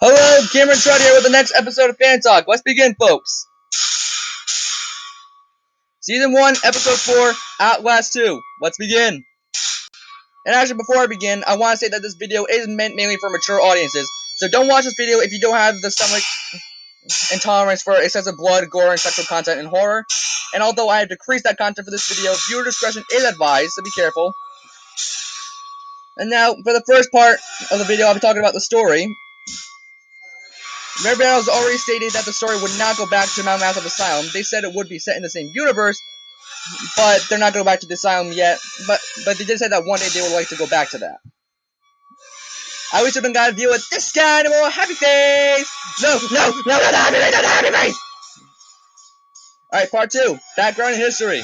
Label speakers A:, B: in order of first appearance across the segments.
A: Hello, Cameron Trout here with the next episode of Fan Talk. Let's begin, folks. Season 1, Episode 4, Outlast 2. Let's begin. And actually, before I begin, I want to say that this video is meant mainly for mature audiences. So don't watch this video if you don't have the stomach intolerance for excessive blood, gore, and sexual content and horror. And although I have decreased that content for this video, viewer discretion is advised, so be careful. And now, for the first part of the video, I'll be talking about the story. Red Barrels already stated that the story would not go back to Mount Massive Asylum. They said it would be set in the same universe, but they're not going back to the Asylum yet. But they did say that one day they would like to go back to that. I wish I'd got to deal with this guy and a more happy face. No, not a happy face, not a happy face. Alright, part 2. Background and history.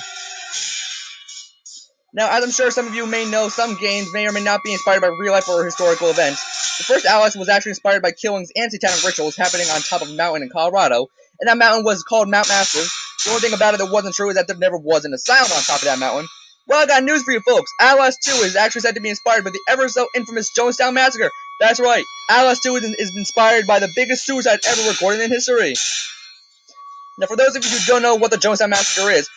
A: Now, as I'm sure some of you may know, some games may or may not be inspired by real life or historical events. The first Outlast was actually inspired by killings and satanic rituals happening on top of a mountain in Colorado, and that mountain was called Mount Massive. The only thing about it that wasn't true is that there never was an asylum on top of that mountain. Well, I got news for you folks. Outlast 2 is actually said to be inspired by the ever so infamous Jonestown Massacre. That's right, Outlast 2 is inspired by the biggest suicide ever recorded in history. Now, for those of you who don't know what the Jonestown Massacre is,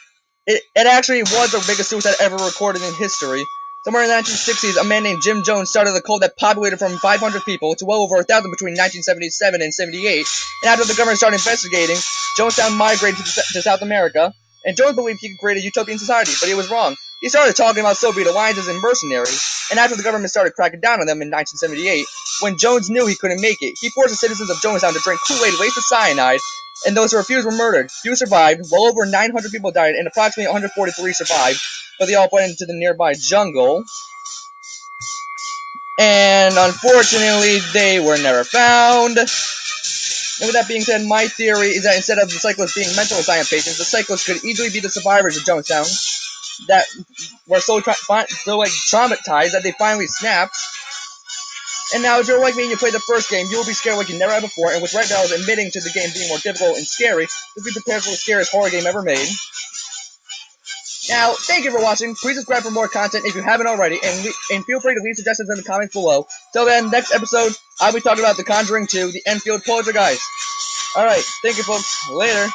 A: it actually was the biggest suicide ever recorded in history. Somewhere in the 1960s, a man named Jim Jones started a cult that populated from 500 people to well over 1,000 between 1977 and 78. And after the government started investigating, Jonestown migrated to South America. And Jones believed he could create a utopian society, but he was wrong. He started talking about Soviet alliances and mercenaries. And after the government started cracking down on them in 1978, when Jones knew he couldn't make it, he forced the citizens of Jonestown to drink Kool-Aid laced with cyanide. And those who refused were murdered. Few survived. Well over 900 people died, and approximately 143 survived. But they all went into the nearby jungle. And unfortunately, they were never found. And with that being said, my theory is that instead of the cyclists being mental asylum patients, the cyclists could easily be the survivors of Jonestown that were so traumatized that they finally snapped. And now, if you're like me and you play the first game, you will be scared like you never have before, and with Red Barrels admitting to the game being more difficult and scary, just be prepared for the scariest horror game ever made. Now, thank you for watching. Please subscribe for more content if you haven't already, and feel free to leave suggestions in the comments below. Till then, next episode, I'll be talking about The Conjuring 2, the Enfield Poltergeist. Alright, thank you folks. Later.